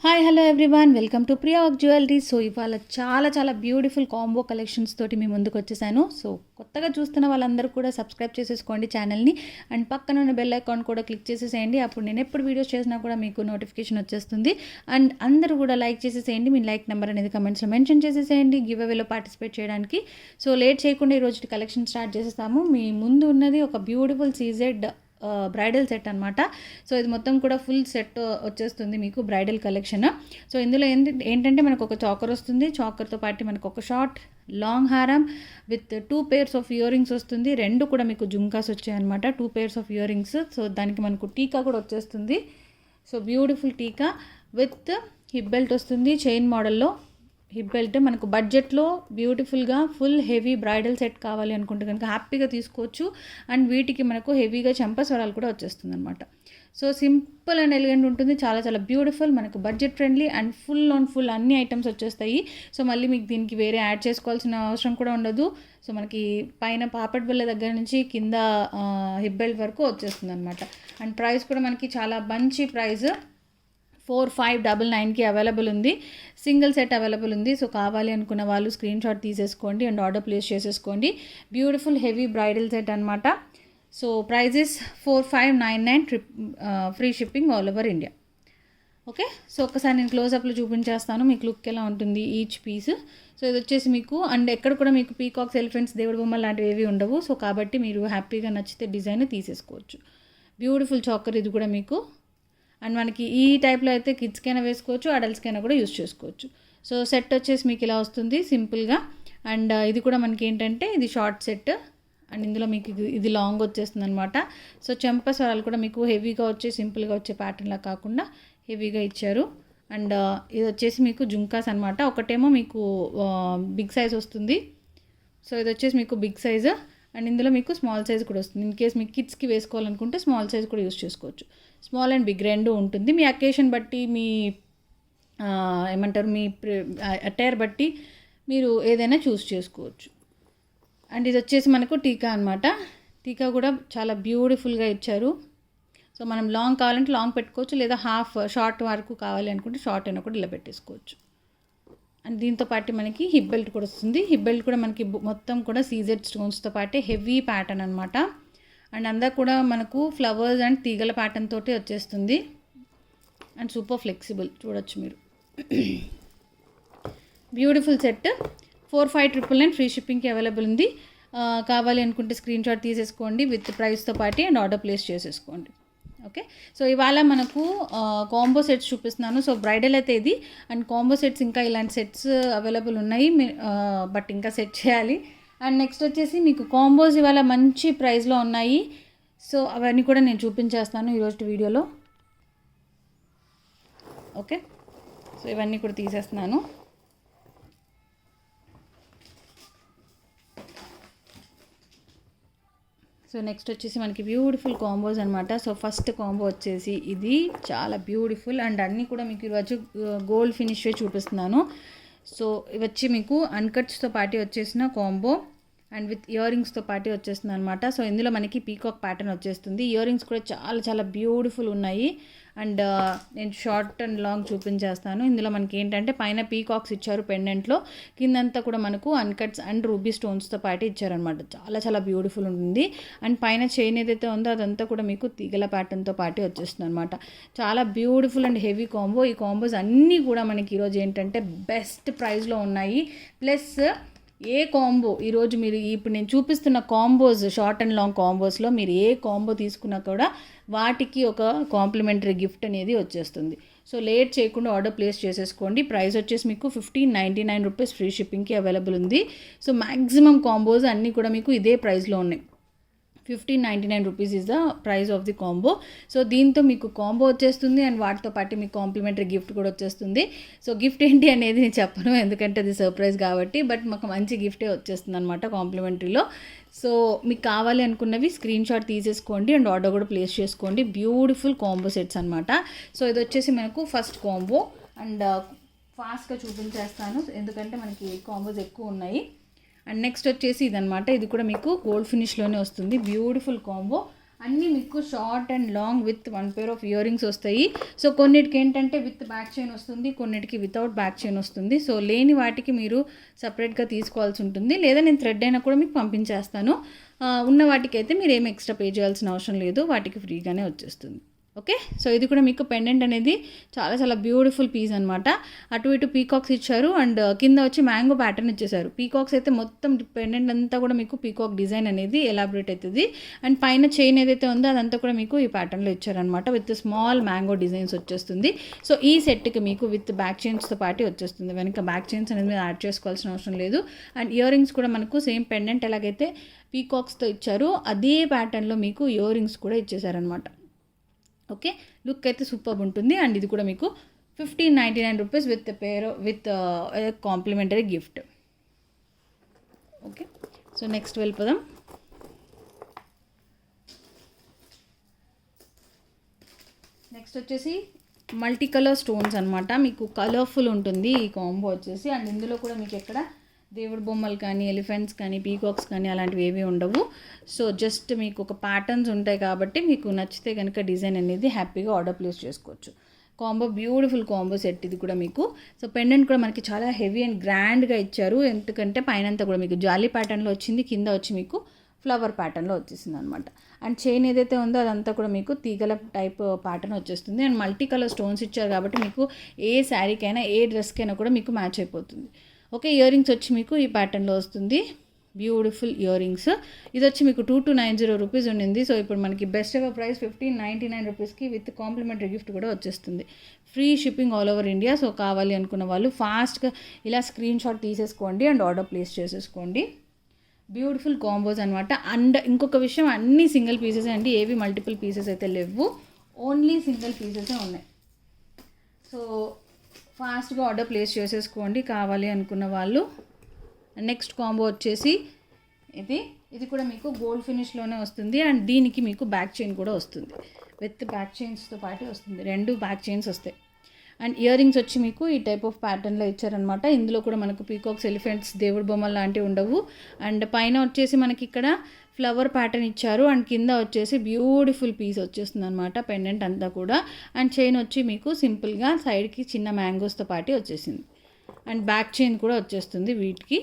Hi hello everyone, welcome to Priya work jewellery. So ఇవాళ చాలా beautiful combo collections తోటి మీ ముందుకు వచ్చేసాను. సో కొత్తగా చూస్తున్న వాళ్ళందరూ కూడా సబ్స్క్రైబ్ చేసేసుకోండి ఛానల్ని, అండ్ పక్కన ఉన్న బెల్ ఐకాన్ కూడా క్లిక్ చేసేసేయండి. అప్పుడు నేను ఎప్పుడు వీడియోస్ చేసినా కూడా మీకు నోటిఫికేషన్ వచ్చేస్తుంది. అండ్ అందరూ కూడా లైక్ చేసేసేయండి. మీ లైక్ నెంబర్ అనేది కమెంట్స్లో మెన్షన్ చేసేసేయండి గివ్ అవేలో పార్టిసిపేట్ చేయడానికి. సో లేట్ చేయకుండా ఈరోజు కలెక్షన్ స్టార్ట్ చేసేస్తాము. మీ ముందు ఉన్నది ఒక బ్యూటిఫుల్ సీజెడ్ బ్రైడల్ సెట్ అనమాట. సో ఇది మొత్తం కూడా ఫుల్ సెట్ వచ్చేస్తుంది మీకు బ్రైడల్ కలెక్షన్. సో ఇందులో ఏంటంటే మనకు ఒక చాకర్ వస్తుంది, చాకర్తో పాటు మనకు ఒక షార్ట్ లాంగ్ హారం with 2 pairs of ear rings వస్తుంది. 2 కూడా మీకు జుమ్కాస్ వచ్చాయన్నమాట, 2 pairs of ear rings. So దానికి మనకు టీకా కూడా వచ్చేస్తుంది. సో బ్యూటిఫుల్ టీకా విత్ హిప్ బెల్ట్ వస్తుంది, చైన్ మోడల్లో హిప్ బెల్ట్. మనకు బడ్జెట్లో బ్యూటిఫుల్గా ఫుల్ హెవీ బ్రైడల్ సెట్ కావాలి అనుకుంటే కనుక హ్యాపీగా తీసుకోవచ్చు. అండ్ వీటికి మనకు హెవీగా చెంపస్వరాలు కూడా వచ్చేస్తుంది అనమాట. సో సింపుల్ అండ్ ఎలిగెంట్ ఉంటుంది, చాలా బ్యూటిఫుల్, మనకు బడ్జెట్ ఫ్రెండ్లీ అండ్ ఫుల్ అన్ని ఐటమ్స్ వచ్చేస్తాయి. సో మళ్ళీ మీకు దీనికి వేరే యాడ్ చేసుకోవాల్సిన అవసరం కూడా ఉండదు. సో మనకి పైన పాపట్ బిళ్ళ దగ్గర నుంచి కింద హిప్ బెల్ట్ వరకు వచ్చేస్తుంది అనమాట. అండ్ ప్రైస్ కూడా మనకి చాలా మంచి ప్రైస్, 4599కి అవైలబుల్ ఉంది. సింగిల్ సెట్ అవైలబుల్ ఉంది. సో కావాలి అనుకున్న వాళ్ళు స్క్రీన్ షాట్ తీసేసుకోండి అండ్ ఆర్డర్ ప్లేస్ చేసేసుకోండి. బ్యూటిఫుల్ హెవీ బ్రైడల్ సెట్ అనమాట. So prices 4599, free shipping all over India. Okay, so ఒకసారి నేను క్లోజప్లో చూపించేస్తాను మీకు లుక్ ఎలా ఉంటుంది ఈచ్ పీస్. సో ఇది వచ్చేసి మీకు అండ్ ఎక్కడ కూడా మీకు పీకాక్స్, ఎలిఫెంట్స్, దేవుడి బొమ్మలు లాంటివి ఏవి ఉండవు. సో కాబట్టి మీరు హ్యాపీగా నచ్చితే డిజైన్ తీసేసుకోవచ్చు. బ్యూటిఫుల్ చాకర్ ఇది కూడా మీకు. అండ్ మనకి ఈ టైప్లో అయితే కిడ్స్కైనా వేసుకోవచ్చు, అడల్ట్స్కైనా కూడా యూస్ చేసుకోవచ్చు. సో సెట్ వచ్చేసి మీకు ఇలా వస్తుంది సింపుల్గా. అండ్ ఇది కూడా మనకి ఏంటంటే ఇది షార్ట్ సెట్, అండ్ ఇందులో మీకు ఇది లాంగ్ వచ్చేస్తుంది అనమాట. సో చెంపస్వరాలు కూడా మీకు హెవీగా వచ్చే సింపుల్గా వచ్చే ప్యాటర్న్లా కాకుండా హెవీగా ఇచ్చారు. అండ్ ఇది వచ్చేసి మీకు జుంకాస్ అనమాట. ఒకటేమో మీకు బిగ్ సైజ్ వస్తుంది. సో ఇది వచ్చేసి మీకు బిగ్ సైజు, అండ్ ఇందులో మీకు స్మాల్ సైజ్ కూడా వస్తుంది. ఇన్ కేస్ మీకు కిడ్స్కి వేసుకోవాలనుకుంటే స్మాల్ సైజ్ కూడా యూస్ చేసుకోవచ్చు. స్మాల్ అండ్ బిగ్ రెండు ఉంటుంది. మీ అకేషన్ బట్టి, మీ ఏమంటారు, మీ అటైర్ బట్టి మీరు ఏదైనా చూస్ చేసుకోవచ్చు. అండ్ ఇది వచ్చేసి మనకు టీకా అనమాట. టీకా కూడా చాలా బ్యూటిఫుల్గా ఇచ్చారు. సో మనం లాంగ్ కావాలంటే లాంగ్ పెట్టుకోవచ్చు, లేదా హాఫ్ షార్ట్ వరకు కావాలి అనుకుంటే షార్ట్ అయినా కూడా ఇలా పెట్టేసుకోవచ్చు. అండ్ దీంతో పాటు మనకి హిప్ బెల్ట్ కూడా వస్తుంది. హిప్ బెల్ట్ కూడా మనకి మొత్తం కూడా సీజెడ్ స్టోన్స్తో పాటే హెవీ ప్యాటర్న్ అనమాట. అండ్ అందరు కూడా మనకు ఫ్లవర్స్ అండ్ తీగల ప్యాటర్న్ తోటి వచ్చేస్తుంది. అండ్ సూపర్ ఫ్లెక్సిబుల్, చూడొచ్చు మీరు. బ్యూటిఫుల్ సెట్ 4599 ఫ్రీ షిప్పింగ్కి అవైలబుల్ ఉంది. కావాలి అనుకుంటే స్క్రీన్ షాట్ తీసేసుకోండి విత్ ప్రైస్తో పాటు అండ్ ఆర్డర్ ప్లేస్ చేసేసుకోండి. ఓకే, సో ఇవాళ మనకు కాంబో సెట్స్ చూపిస్తున్నాను. సో బ్రైడల్ అయితే ఇది, అండ్ కాంబో సెట్స్ ఇంకా ఇలాంటి సెట్స్ అవైలబుల్ ఉన్నాయి, బట్ ఇంకా సెట్ చేయాలి. అండ్ నెక్స్ట్ వచ్చేసి మీకు కాంబోస్ ఇవాళ మంచి ప్రైస్లో ఉన్నాయి. సో అవన్నీ కూడా నేను చూపించేస్తాను ఈరోజు వీడియోలో. ఓకే, సో ఇవన్నీ కూడా తీసేస్తున్నాను. సో నెక్స్ట్ వచ్చేసి మనకి బ్యూటిఫుల్ కాంబోస్ అనమాట. సో ఫస్ట్ కాంబో వచ్చేసి ఇది చాలా బ్యూటిఫుల్, అండ్ అన్నీ కూడా మీకు ఈరోజు గోల్డ్ ఫినిష్ చూపిస్తున్నాను. సో ఇవి వచ్చి మీకు అన్కట్స్తో పాటు వచ్చేసిన కాంబో అండ్ విత్ ఇయర్ రింగ్స్తో పాటు వచ్చేస్తుంది అనమాట. సో ఇందులో మనకి పీకాక్ ప్యాటర్న్ వచ్చేస్తుంది. ఇయర్ రింగ్స్ కూడా చాలా బ్యూటిఫుల్ ఉన్నాయి. అండ్ నేను షార్ట్ అండ్ లాంగ్ చూపించేస్తాను. ఇందులో మనకి ఏంటంటే పైన పీకాక్స్ ఇచ్చారు పెండెంట్లో, కిందంతా కూడా మనకు అన్కట్స్ అండ్ రూబీ స్టోన్స్తో పాటు ఇచ్చారనమాట. చాలా బ్యూటిఫుల్ ఉంటుంది. అండ్ పైన చైన్ ఏదైతే ఉందో అదంతా కూడా మీకు తీగల ప్యాటర్న్తో పాటు వచ్చేస్తుంది అనమాట. చాలా బ్యూటిఫుల్ అండ్ హెవీ కాంబో. ఈ కాంబోస్ అన్నీ కూడా మనకి ఈరోజు ఏంటంటే బెస్ట్ ప్రైస్లో ఉన్నాయి. ప్లస్ ఏ కాంబో ఈరోజు మీరు ఇప్పుడు నేను చూపిస్తున్న కాంబోస్, షార్ట్ అండ్ లాంగ్ కాంబోస్లో మీరు ఏ కాంబో తీసుకున్నా కూడా వాటికి ఒక కాంప్లిమెంటరీ గిఫ్ట్ అనేది వచ్చేస్తుంది. సో లేట్ చేయకుండా ఆర్డర్ ప్లేస్ చేసేసుకోండి. ప్రైస్ వచ్చేసి మీకు 1599 రూపీస్ ఫ్రీ షిప్పింగ్కి అవైలబుల్ ఉంది. సో మ్యాక్సిమం కాంబోస్ అన్నీ కూడా మీకు ఇదే ప్రైస్లో ఉన్నాయి. 1599 rupees is the price of the combo. So దీంతో మీకు కాంబో వచ్చేస్తుంది, అండ్ వాటితో పాటు మీకు కాంప్లిమెంటరీ గిఫ్ట్ కూడా వచ్చేస్తుంది. సో గిఫ్ట్ ఏంటి అనేది నేను చెప్పను, ఎందుకంటే అది సర్ప్రైజ్ కాబట్టి, బట్ మాకు మంచి గిఫ్టే వచ్చేస్తుంది అనమాట కాంప్లిమెంటరీలో. సో మీకు కావాలి అనుకున్నవి స్క్రీన్ షాట్ తీసేసుకోండి అండ్ ఆర్డర్ కూడా ప్లేస్ చేసుకోండి. బ్యూటిఫుల్ కాంబో సెట్స్ అనమాట. సో ఇది వచ్చేసి మనకు ఫస్ట్ కాంబో, అండ్ ఫాస్ట్గా చూపించేస్తాను ఎందుకంటే మనకి కాంబోస్ ఎక్కువ ఉన్నాయి. అండ్ నెక్స్ట్ వచ్చేసి ఇదనమాట. ఇది కూడా మీకు గోల్డ్ ఫినిష్లోనే వస్తుంది. Beautiful combo. అన్నీ మీకు short and long with 1 pair of ear rings వస్తాయి. సో కొన్నిటికి ఏంటంటే విత్ బ్యాక్ చైన్ వస్తుంది, కొన్నిటికి వితౌట్ బ్యాక్ చైన్ వస్తుంది. సో లేని వాటికి మీరు సపరేట్గా తీసుకోవాల్సి ఉంటుంది, లేదా నేను థ్రెడ్ అయినా కూడా మీకు పంపించేస్తాను. ఉన్న వాటికి అయితే మీరు ఏమి ఎక్స్ట్రా పే చేయాల్సిన అవసరం లేదు, వాటికి ఫ్రీగానే వచ్చేస్తుంది. ఓకే, సో ఇది కూడా మీకు పెండెంట్ అనేది చాలా చాలా బ్యూటిఫుల్ పీస్ అనమాట. అటు ఇటు పీకాక్స్ ఇచ్చారు అండ్ కింద వచ్చి మ్యాంగో ప్యాటర్న్ ఇచ్చేసారు. పీకాక్స్ అయితే మొత్తం పెండెంట్ అంతా కూడా మీకు పీకాక్ డిజైన్ అనేది ఎలాబరేట్ అవుతుంది. అండ్ పైన చైన్ ఏదైతే ఉందో అదంతా కూడా మీకు ఈ ప్యాటర్న్లో ఇచ్చారనమాట. విత్ స్మాల్ మ్యాంగో డిజైన్స్ వచ్చేస్తుంది. సో ఈ సెట్కి మీకు విత్ బ్యాక్ చైన్స్తో పాటు వచ్చేస్తుంది. వెనక బ్యాక్ చైన్స్ అనేది మీరు యాడ్ చేసుకోవాల్సిన అవసరం లేదు. అండ్ ఇయర్ రింగ్స్ కూడా మనకు సేమ్ పెండెంట్ ఎలాగైతే పీకాక్స్తో ఇచ్చారో అదే ప్యాటర్న్లో మీకు ఇయర్ రింగ్స్ కూడా ఇచ్చేసారనమాట. ఓకే, లుక్ అయితే సూపర్ ఉంటుంది. అండ్ ఇది కూడా మీకు 1599 rupees with pair with complimentary gift. Okay, so next వెళ్ళిపోదాం. నెక్స్ట్ వచ్చేసి మల్టీ కలర్ స్టోన్స్ అనమాట. మీకు కలర్ఫుల్ ఉంటుంది ఈ కాంబో వచ్చేసి. అండ్ ఇందులో కూడా మీకు ఎక్కడ దేవుడి బొమ్మలు కానీ, ఎలిఫెంట్స్ కానీ, పీకాక్స్ కానీ అలాంటివి ఏవి ఉండవు. సో జస్ట్ మీకు ఒక ప్యాటర్న్స్ ఉంటాయి కాబట్టి మీకు నచ్చితే కనుక డిజైన్ అనేది హ్యాపీగా ఆర్డర్ ప్లేస్ చేసుకోవచ్చు. కాంబో బ్యూటిఫుల్ కాంబో సెట్ ఇది కూడా మీకు. సో పెండెంట్ కూడా మనకి చాలా హెవీ అండ్ గ్రాండ్గా ఇచ్చారు, ఎందుకంటే పైనంతా కూడా మీకు జాలీ ప్యాటర్న్లో వచ్చింది, కింద వచ్చి మీకు ఫ్లవర్ ప్యాటర్న్లో వచ్చేసింది అనమాట. అండ్ చైన్ ఏదైతే ఉందో అదంతా కూడా మీకు తీగల టైప్ ప్యాటర్న్ వచ్చేస్తుంది. అండ్ మల్టీ కలర్ స్టోన్స్ ఇచ్చారు కాబట్టి మీకు ఏ శారీకైనా ఏ డ్రెస్కైనా కూడా మీకు మ్యాచ్ అయిపోతుంది. ఓకే, ఇయర్ రింగ్స్ వచ్చి మీకు ఈ ప్యాటర్న్లో వస్తుంది. Beautiful ear rings. ఇది వచ్చి మీకు 2290 రూపీస్ ఉండింది. సో ఇప్పుడు మనకి బెస్ట్ ఎవర్ ప్రైస్ 1599 రూపీస్కి విత్ కాంప్లిమెంటరీ గిఫ్ట్ కూడా వచ్చేస్తుంది. Free shipping all over India. So కావాలి అనుకున్న వాళ్ళు ఫాస్ట్గా ఇలా స్క్రీన్ షాట్ తీసేసుకోండి అండ్ ఆర్డర్ ప్లేస్ చేసేసుకోండి. బ్యూటిఫుల్ కాంబోస్ అనమాట. అండ్ ఇంకొక విషయం, అన్నీ సింగిల్ పీసెస్ అండి, ఏవి మల్టిపుల్ పీసెస్ అయితే లేవు, ఓన్లీ సింగిల్ పీసెసే ఉన్నాయి. సో ఫాస్ట్గా ఆర్డర్ ప్లేస్ చేసేసుకోండి కావాలి అనుకున్న వాళ్ళు. నెక్స్ట్ కాంబో వచ్చేసి ఇది కూడా మీకు గోల్డ్ ఫినిష్లోనే వస్తుంది. అండ్ దీనికి మీకు బ్యాక్ చైన్ కూడా వస్తుంది, విత్ బ్యాక్ చైన్స్తో పాటు వస్తుంది. 2 బ్యాక్ చైన్స్ వస్తాయి. అండ్ ఇయర్ రింగ్స్ వచ్చి మీకు ఈ టైప్ ఆఫ్ ప్యాటర్న్లో ఇచ్చారనమాట. ఇందులో కూడా మనకు పీకాక్స్, ఎలిఫెంట్స్, దేవుడి బొమ్మలు లాంటివి ఉండవు. అండ్ పైన వచ్చేసి మనకి ఇక్కడ ఫ్లవర్ ప్యాటర్న్ ఇచ్చారు. అండ్ కింద వచ్చేసి బ్యూటిఫుల్ పీస్ వచ్చేస్తుంది అనమాట పెండెంట్ అంతా కూడా. అండ్ చైన్ వచ్చి మీకు సింపుల్గా సైడ్కి చిన్న మ్యాంగోస్తో పాటు వచ్చేసింది. అండ్ బ్యాక్ చైన్ కూడా వచ్చేస్తుంది వీటికి.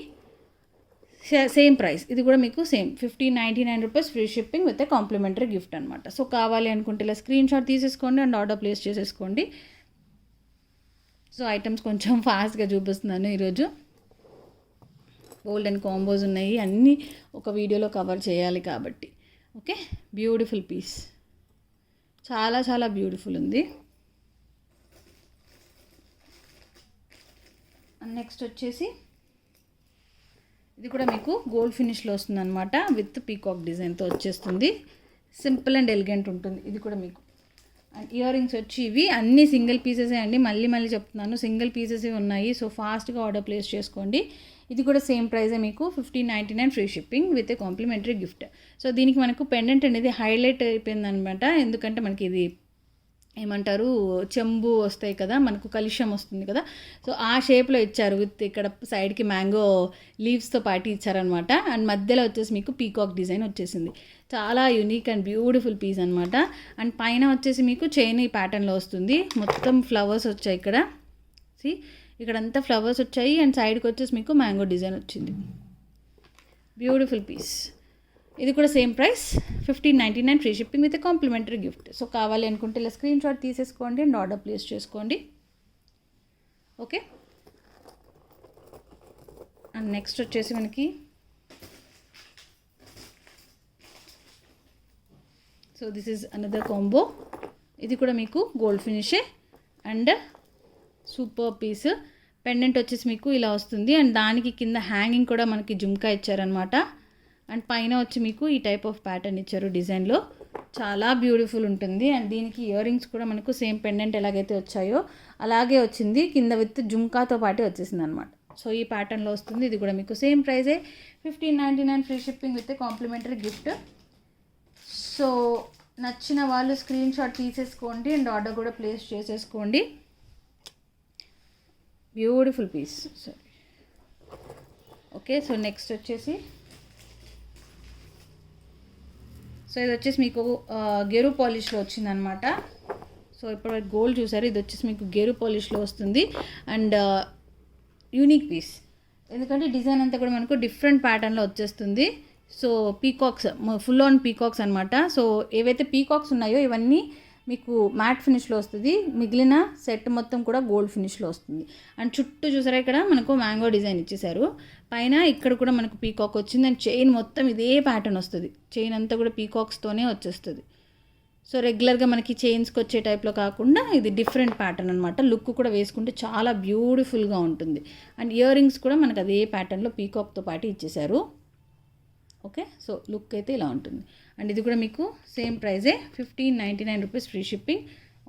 సేమ్ ప్రైస్, ఇది కూడా మీకు same 1599 rupees free shipping with complimentary gift అనమాట. సో కావాలి అనుకుంటే ఇలా స్క్రీన్ షాట్ తీసేసుకోండి అండ్ ఆర్డర్ ప్లేస్ చేసేసుకోండి. సో ఐటమ్స్ కొంచెం ఫాస్ట్గా చూపిస్తున్నాను ఈరోజు. గోల్డ్ అండ్ కాంబోస్ ఉన్నాయి, అన్నీ ఒక వీడియోలో కవర్ చేయాలి కాబట్టి. ఓకే, బ్యూటిఫుల్ పీస్, చాలా చాలా బ్యూటిఫుల్ ఉంది. నెక్స్ట్ వచ్చేసి ఇది కూడా మీకు గోల్డ్ ఫినిష్లో వస్తుంది అనమాట, విత్ పీకాక్ డిజైన్తో వచ్చేస్తుంది. సింపుల్ అండ్ ఎలిగెంట్ ఉంటుంది ఇది కూడా మీకు. అండ్ ఇయర్ రింగ్స్ వచ్చి ఇవి అన్నీ సింగిల్ పీసెసే అండి, మళ్ళీ చెప్తున్నాను, సింగిల్ పీసెసే ఉన్నాయి. సో ఫాస్ట్గా ఆర్డర్ ప్లేస్ చేసుకోండి. ఇది కూడా సేమ్ ప్రైజే మీకు 1599 free shipping with complimentary gift. So దీనికి మనకు పెండెంట్ అనేది హైలైట్ అయిపోయింది అనమాట, ఎందుకంటే మనకి ఇది ఏమంటారు, చెంబు వస్తాయి కదా, మనకు కలుషం వస్తుంది కదా, సో ఆ షేప్లో ఇచ్చారు. విత్ ఇక్కడ సైడ్కి మ్యాంగో లీవ్స్తో పాటు ఇచ్చారనమాట. అండ్ మధ్యలో వచ్చేసి మీకు పీకాక్ డిజైన్ వచ్చేసింది. చాలా యూనిక్ అండ్ బ్యూటిఫుల్ పీస్ అనమాట. అండ్ పైన వచ్చేసి మీకు చైన్ ఈ ప్యాటర్న్లో వస్తుంది. మొత్తం ఫ్లవర్స్ వచ్చాయి ఇక్కడ, ఇక్కడంతా ఫ్లవర్స్ వచ్చాయి. అండ్ సైడ్కి వచ్చేసి మీకు మ్యాంగో డిజైన్ వచ్చింది. Beautiful piece. ఇది కూడా same price 1599 free shipping with complimentary gift. So కావాలి అనుకుంటే ఇలా స్క్రీన్ షాట్ తీసేసుకోండి అండ్ ఆర్డర్ ప్లేస్ చేసుకోండి. ఓకే, అండ్ నెక్స్ట్ వచ్చేసి మనకి so this is another combo. ఇది కూడా మీకు గోల్డ్ ఫినిషే అండ్ సూపర్ పీస్. పెండెంట్ వచ్చేసి మీకు ఇలా వస్తుంది. అండ్ దానికి కింద హ్యాంగింగ్ కూడా మనకి జుమ్కా ఇచ్చారనమాట. అండ్ పైన వచ్చి మీకు ఈ టైప్ ఆఫ్ ప్యాటర్న్ ఇచ్చారు డిజైన్లో, చాలా బ్యూటిఫుల్ ఉంటుంది. అండ్ దీనికి ఇయర్ రింగ్స్ కూడా మనకు సేమ్ పెండెంట్ ఎలాగైతే వచ్చాయో అలాగే వచ్చింది, కింద విత్ జుమ్కాతో పాటు వచ్చేసింది అనమాట. సో ఈ ప్యాటర్న్లో వస్తుంది. ఇది కూడా మీకు సేమ్ ప్రైజే 1599 free shipping with complimentary gift. So నచ్చిన వాళ్ళు స్క్రీన్ షాట్ తీసేసుకోండి అండ్ ఆర్డర్ కూడా ప్లేస్ చేసేసుకోండి. Beautiful piece. సరే, ఓకే, సో నెక్స్ట్ వచ్చేసి సో ఇది వచ్చేసి మీకు గెరు పాలిష్లో వచ్చిందనమాట. సో ఇప్పుడు గోల్డ్ చూసారు, ఇది వచ్చేసి మీకు గెరు పాలిష్లో వస్తుంది. అండ్ యూనిక్ పీస్, ఎందుకంటే డిజైన్ అంతా కూడా మనకు డిఫరెంట్ ప్యాటర్న్లో వచ్చేస్తుంది. So peacocks, full on peacocks అనమాట. సో ఏవైతే పీకాక్స్ ఉన్నాయో ఇవన్నీ మీకు మ్యాట్ ఫినిష్లో వస్తుంది, మిగిలిన సెట్ మొత్తం కూడా గోల్డ్ ఫినిష్లో వస్తుంది. అండ్ చుట్టూ చూసారా ఇక్కడ మనకు మ్యాంగో డిజైన్ ఇచ్చేసారు. పైన ఇక్కడ కూడా మనకు పీకాక్ వచ్చింది. అండ్ చైన్ మొత్తం ఇదే ప్యాటర్న్ వస్తుంది, చైన్ అంతా కూడా పీకాక్స్తోనే వచ్చేస్తుంది. సో రెగ్యులర్గా మనకి చైన్స్కి వచ్చే టైప్లో కాకుండా ఇది డిఫరెంట్ ప్యాటర్న్ అనమాట. లుక్ కూడా వేసుకుంటే చాలా బ్యూటిఫుల్గా ఉంటుంది. అండ్ ఇయర్ రింగ్స్ కూడా మనకు అదే ప్యాటర్న్లో పీకాక్తో పాటు ఇచ్చేసారు. ఓకే, సో లుక్ అయితే ఇలా ఉంటుంది. అండ్ ఇది కూడా మీకు సేమ్ ప్రైజే, 1599 rupees free shipping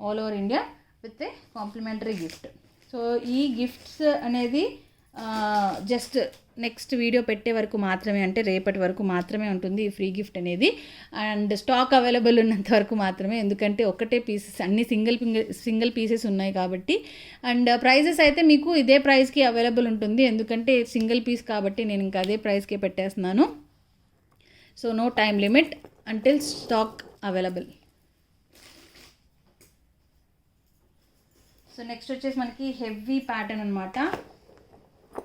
all over India with a complimentary gift. So ఈ గిఫ్ట్స్ అనేది జస్ట్ నెక్స్ట్ వీడియో పెట్టే వరకు మాత్రమే, అంటే రేపటి వరకు మాత్రమే ఉంటుంది ఈ ఫ్రీ గిఫ్ట్ అనేది. అండ్ స్టాక్ అవైలబుల్ ఉన్నంత వరకు మాత్రమే, ఎందుకంటే ఒకటే పీసెస్, అన్ని సింగిల్ పీసెస్ ఉన్నాయి కాబట్టి. అండ్ ప్రైజెస్ అయితే మీకు ఇదే ప్రైస్కి అవైలబుల్ ఉంటుంది, ఎందుకంటే సింగిల్ పీస్ కాబట్టి నేను ఇంకా అదే ప్రైస్కే పెట్టేస్తున్నాను. So no time limit until stock available. So next వచ్చేసి మనకి హెవీ ప్యాటర్న్ అనమాట.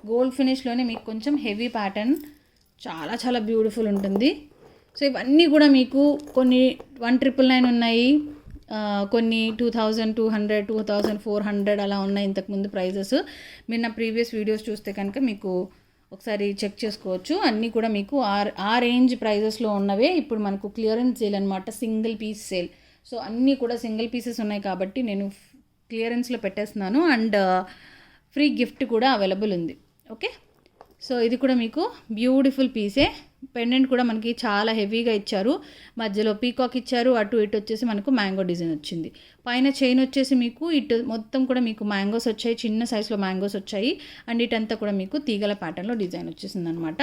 గోల్డ్ ఫినిష్లోనే మీకు కొంచెం హెవీ ప్యాటర్న్, చాలా చాలా బ్యూటిఫుల్ ఉంటుంది. సో ఇవన్నీ కూడా మీకు కొన్ని 1999 ఉన్నాయి, కొన్ని 2200, 2400 అలా ఉన్నాయి ఇంతకుముందు ప్రైజెస్. మీరు నా ప్రీవియస్ వీడియోస్ చూస్తే కనుక మీకు ఒకసారి చెక్ చేసుకోవచ్చు. అన్నీ కూడా మీకు ఆ రేంజ్ ప్రైజెస్లో ఉన్నవే ఇప్పుడు మనకు క్లియరెన్స్ సేల్ అనమాట, సింగిల్ పీస్ సేల్. సో అన్నీ కూడా సింగిల్ పీసెస్ ఉన్నాయి కాబట్టి నేను క్లియరెన్స్లో పెట్టేస్తున్నాను. అండ్ ఫ్రీ గిఫ్ట్ కూడా అవైలబుల్ ఉంది. ఓకే, సో ఇది కూడా మీకు బ్యూటిఫుల్ పీసే. పెండెంట్ కూడా మనకి చాలా హెవీగా ఇచ్చారు, మధ్యలో పీకాక్ ఇచ్చారు, అటు ఇటు వచ్చేసి మనకు మ్యాంగో డిజైన్ వచ్చింది. పైన చైన్ వచ్చేసి మీకు ఇటు మొత్తం కూడా మీకు మ్యాంగోస్ వచ్చాయి, చిన్న సైజులో మ్యాంగోస్ వచ్చాయి. అండ్ ఇటంతా కూడా మీకు తీగల ప్యాటర్న్లో డిజైన్ వచ్చేసింది అనమాట.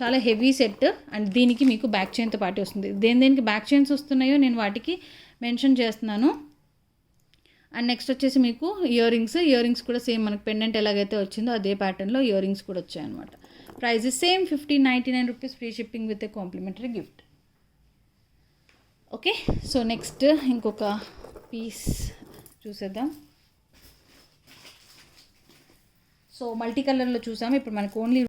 చాలా హెవీ సెట్. అండ్ దీనికి మీకు బ్యాక్ చైన్తో పాటు వస్తుంది. దేనికి బ్యాక్ చైన్స్ వస్తున్నాయో నేను వాటికి మెన్షన్ చేస్తున్నాను. అండ్ నెక్స్ట్ వచ్చేసి మీకు ఇయర్ రింగ్స్ కూడా సేమ్ మనకు పెండెంట్ ఎలాగైతే వచ్చిందో అదే ప్యాటర్న్లో ఇయర్ రింగ్స్ కూడా వచ్చాయన్నమాట. Price same 1599 rupees free shipping with a complimentary gift. Okay, so next ఇంకొక పీస్ చూసేద్దాం. సో మల్టీ కలర్లో చూసాము, ఇప్పుడు మనకు ఓన్లీ